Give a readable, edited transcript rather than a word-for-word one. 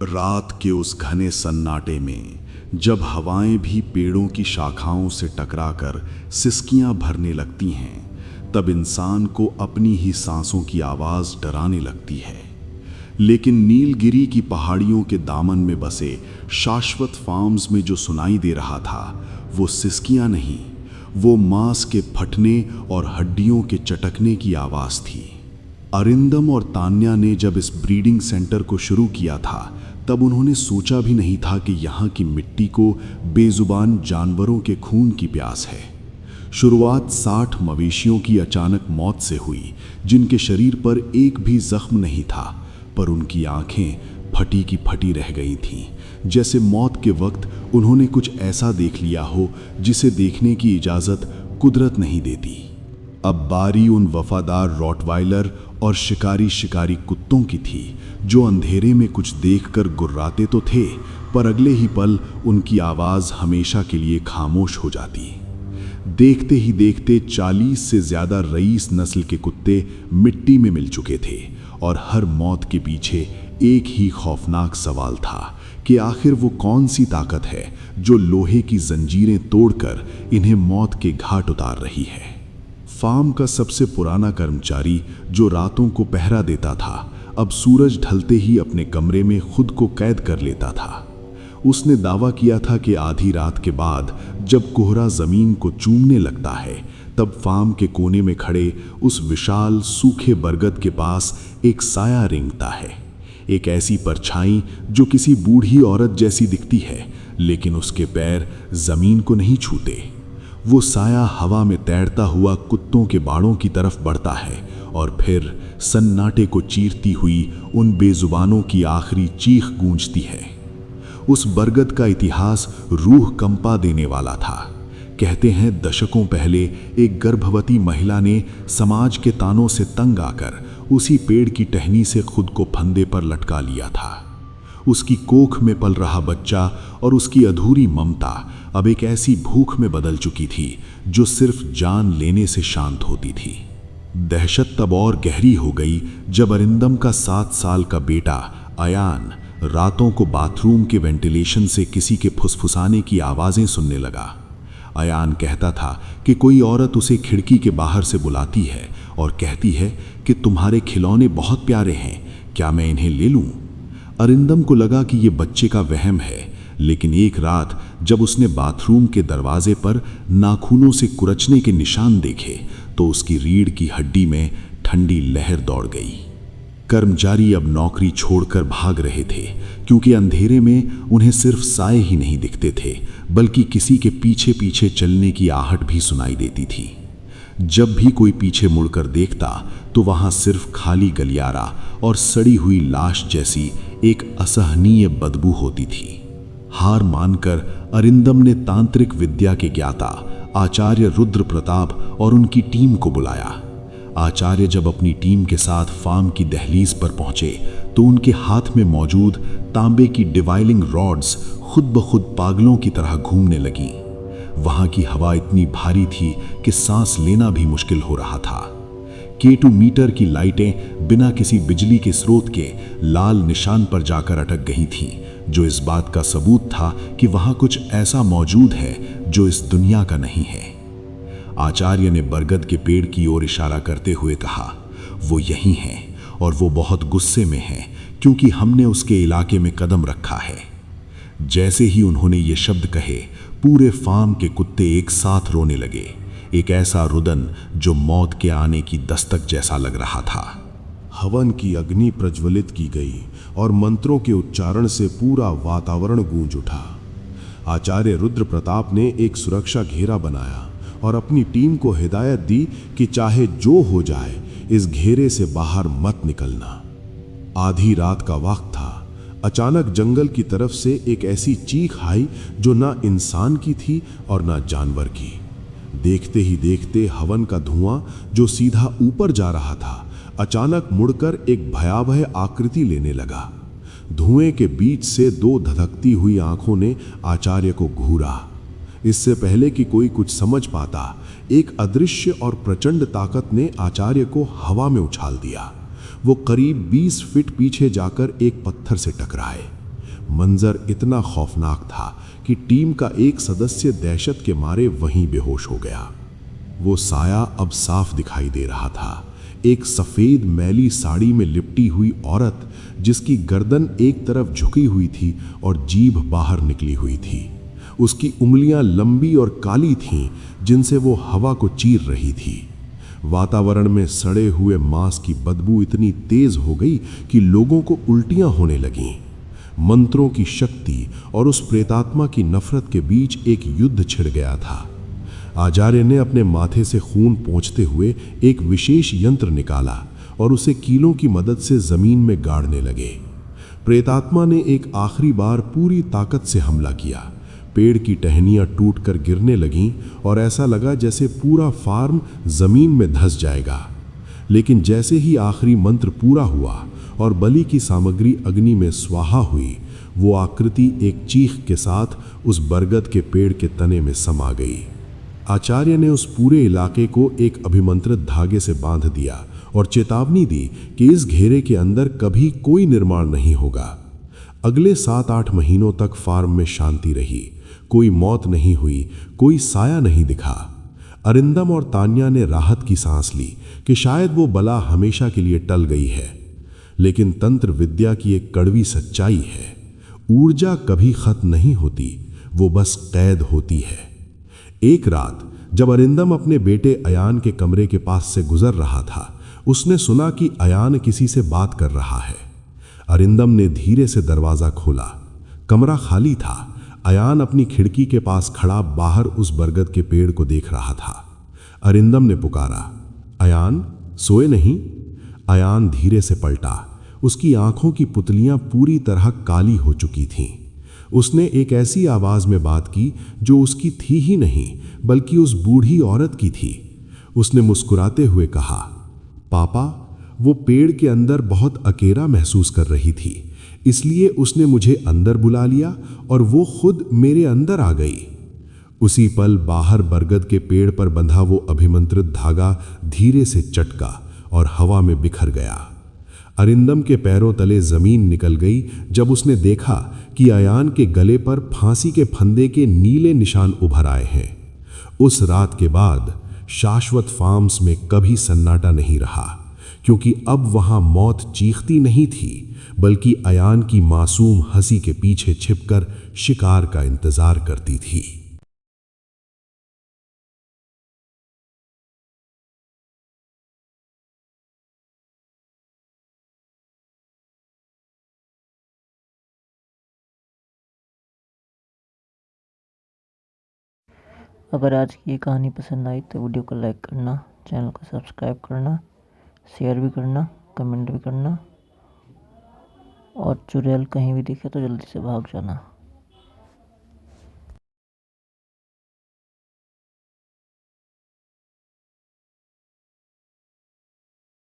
रात के उस घने सन्नाटे में जब हवाएं भी पेड़ों की शाखाओं से टकराकर सिसकियां भरने लगती हैं, तब इंसान को अपनी ही सांसों की आवाज़ डराने लगती है। लेकिन नीलगिरी की पहाड़ियों के दामन में बसे शाश्वत फार्म्स में जो सुनाई दे रहा था, वो सिसकियां नहीं, वो मांस के फटने और हड्डियों के चटकने की आवाज़ थी। अरिंदम और तान्या ने जब इस ब्रीडिंग सेंटर को शुरू किया था, तब उन्होंने सोचा भी नहीं था कि यहाँ की मिट्टी को बेजुबान जानवरों के खून की प्यास है। शुरुआत 60 मवेशियों की अचानक मौत से हुई, जिनके शरीर पर एक भी जख्म नहीं था, पर उनकी आंखें फटी की फटी रह गई थीं, जैसे मौत के वक्त उन्होंने कुछ ऐसा देख लिया हो जिसे देखने की इजाज़त कुदरत नहीं देती। अब बारी उन वफादार रॉटवाइलर और शिकारी कुत्तों की थी, जो अंधेरे में कुछ देखकर गुर्राते तो थे, पर अगले ही पल उनकी आवाज़ हमेशा के लिए खामोश हो जाती। देखते ही देखते 40 से ज़्यादा रईस नस्ल के कुत्ते मिट्टी में मिल चुके थे, और हर मौत के पीछे एक ही खौफनाक सवाल था कि आखिर वो कौन सी ताकत है जो लोहे की जंजीरें तोड़कर इन्हें मौत के घाट उतार रही है। फार्म का सबसे पुराना कर्मचारी, जो रातों को पहरा देता था, अब सूरज ढलते ही अपने कमरे में खुद को कैद कर लेता था। उसने दावा किया था कि आधी रात के बाद जब कोहरा जमीन को चूमने लगता है, तब फार्म के कोने में खड़े उस विशाल सूखे बरगद के पास एक साया रेंगता है, एक ऐसी परछाई जो किसी बूढ़ी औरत जैसी दिखती है, लेकिन उसके पैर जमीन को नहीं छूते। वो साया हवा में तैरता हुआ कुत्तों के बाड़ों की तरफ बढ़ता है, और फिर सन्नाटे को चीरती हुई उन बेजुबानों की आखिरी चीख गूंजती है। उस बरगद का इतिहास रूह कंपा देने वाला था। कहते हैं दशकों पहले एक गर्भवती महिला ने समाज के तानों से तंग आकर उसी पेड़ की टहनी से खुद को फंदे पर लटका लिया था। उसकी कोख में पल रहा बच्चा और उसकी अधूरी ममता अब एक ऐसी भूख में बदल चुकी थी जो सिर्फ जान लेने से शांत होती थी। दहशत तब और गहरी हो गई जब अरिंदम का 7 साल का बेटा अयान रातों को बाथरूम के वेंटिलेशन से किसी के फुसफुसाने की आवाज़ें सुनने लगा। अयान कहता था कि कोई औरत उसे खिड़की के बाहर से बुलाती है और कहती है कि तुम्हारे खिलौने बहुत प्यारे हैं, क्या मैं इन्हें ले लूं? अरिंदम को लगा कि ये बच्चे का वहम है, लेकिन एक रात जब उसने बाथरूम के दरवाजे पर नाखूनों से कुरचने के निशान देखे, तो उसकी रीढ़ की हड्डी में ठंडी लहर दौड़ गई। कर्मचारी अब नौकरी छोड़कर भाग रहे थे, क्योंकि अंधेरे में उन्हें सिर्फ साए ही नहीं दिखते थे, बल्कि किसी के पीछे पीछे चलने की आहट भी सुनाई देती थी। जब भी कोई पीछे मुड़कर देखता, तो वहां सिर्फ खाली गलियारा और सड़ी हुई लाश जैसी एक असहनीय बदबू होती थी। हार मानकर अरिंदम ने तांत्रिक विद्या के ज्ञाता आचार्य रुद्र प्रताप और उनकी टीम को बुलाया। आचार्य जब अपनी टीम के साथ फार्म की दहलीज पर पहुंचे, तो उनके हाथ में मौजूद तांबे की डिवाइलिंग रॉड्स खुद ब खुद पागलों की तरह घूमने लगीं। वहां की हवा इतनी भारी थी कि सांस लेना भी मुश्किल हो रहा था। K2 मीटर की लाइटें बिना किसी बिजली के स्रोत के लाल निशान पर जाकर अटक गई थीं, जो इस बात का सबूत था कि वहां कुछ ऐसा मौजूद है जो इस दुनिया का नहीं है। आचार्य ने बरगद के पेड़ की ओर इशारा करते हुए कहा, वो यही है और वो बहुत गुस्से में है, क्योंकि हमने उसके इलाके में कदम रखा है। जैसे ही उन्होंने ये शब्द कहे, पूरे फार्म के कुत्ते एक साथ रोने लगे, एक ऐसा रुदन जो मौत के आने की दस्तक जैसा लग रहा था। हवन की अग्नि प्रज्वलित की गई और मंत्रों के उच्चारण से पूरा वातावरण गूंज उठा। आचार्य रुद्र प्रताप ने एक सुरक्षा घेरा बनाया और अपनी टीम को हिदायत दी कि चाहे जो हो जाए, इस घेरे से बाहर मत निकलना। आधी रात का वक्त था। अचानक जंगल की तरफ से एक ऐसी चीख आई जो ना इंसान की थी और ना जानवर की। देखते ही देखते हवन का धुआं जो सीधा ऊपर जा रहा था, अचानक मुड़कर एक भयावह आकृति लेने लगा। धुएं के बीच से 2 धधकती हुई आंखों ने आचार्य को घूरा। इससे पहले कि कोई कुछ समझ पाता, एक अदृश्य और प्रचंड ताकत ने आचार्य को हवा में उछाल दिया। वो करीब 20 फीट पीछे जाकर एक पत्थर से टकराए। मंजर इतना खौफनाक था कि टीम का एक सदस्य दहशत के मारे वहीं बेहोश हो गया। वो साया अब साफ दिखाई दे रहा था, एक सफेद मैली साड़ी में लिपटी हुई औरत जिसकी गर्दन एक तरफ झुकी हुई थी और जीभ बाहर निकली हुई थी। उसकी उंगलियां लंबी और काली थीं, जिनसे वो हवा को चीर रही थी। वातावरण में सड़े हुए मांस की बदबू इतनी तेज हो गई कि लोगों को उल्टियां होने लगीं। मंत्रों की शक्ति और उस प्रेतात्मा की नफरत के बीच एक युद्ध छिड़ गया था। आचार्य ने अपने माथे से खून पोंछते हुए एक विशेष यंत्र निकाला और उसे कीलों की मदद से जमीन में गाड़ने लगे। प्रेतात्मा ने एक आखिरी बार पूरी ताकत से हमला किया। पेड़ की टहनियां टूटकर गिरने लगीं और ऐसा लगा जैसे पूरा फार्म जमीन में धंस जाएगा। लेकिन जैसे ही आखिरी मंत्र पूरा हुआ और बलि की सामग्री अग्नि में स्वाहा हुई, वो आकृति एक चीख के साथ उस बरगद के पेड़ के तने में समा गई। आचार्य ने उस पूरे इलाके को एक अभिमंत्रित धागे से बांध दिया और चेतावनी दी कि इस घेरे के अंदर कभी कोई निर्माण नहीं होगा। अगले 7-8 महीनों तक फार्म में शांति रही। कोई मौत नहीं हुई, कोई साया नहीं दिखा। अरिंदम और तान्या ने राहत की सांस ली कि शायद वो बला हमेशा के लिए टल गई है। लेकिन तंत्र विद्या की एक कड़वी सच्चाई है, ऊर्जा कभी खत्म नहीं होती, वो बस कैद होती है। एक रात जब अरिंदम अपने बेटे अयान के कमरे के पास से गुजर रहा था, उसने सुना कि अयान किसी से बात कर रहा है। अरिंदम ने धीरे से दरवाजा खोला। कमरा खाली था। अयान अपनी खिड़की के पास खड़ा बाहर उस बरगद के पेड़ को देख रहा था। अरिंदम ने पुकारा, अयान, सोए नहीं? अयान धीरे से पलटा। उसकी आंखों की पुतलियां पूरी तरह काली हो चुकी थीं। उसने एक ऐसी आवाज में बात की जो उसकी थी ही नहीं, बल्कि उस बूढ़ी औरत की थी। उसने मुस्कुराते हुए कहा, पापा, वो पेड़ के अंदर बहुत अकेला महसूस कर रही थी, इसलिए उसने मुझे अंदर बुला लिया और वो खुद मेरे अंदर आ गई। उसी पल बाहर बरगद के पेड़ पर बंधा वो अभिमंत्रित धागा धीरे से चटका और हवा में बिखर गया। अरिंदम के पैरों तले जमीन निकल गई जब उसने देखा कि अयान के गले पर फांसी के फंदे के नीले निशान उभर आए हैं। उस रात के बाद शाश्वत फार्म्स में कभी सन्नाटा नहीं रहा, क्योंकि अब वहां मौत चीखती नहीं थी, बल्कि अयान की मासूम हंसी के पीछे छिपकर शिकार का इंतजार करती थी। अगर आज की ये कहानी पसंद आई तो वीडियो को लाइक करना, चैनल को सब्सक्राइब करना, शेयर भी करना, कमेंट भी करना और चुड़ैल कहीं भी दिखे तो जल्दी से भाग जाना।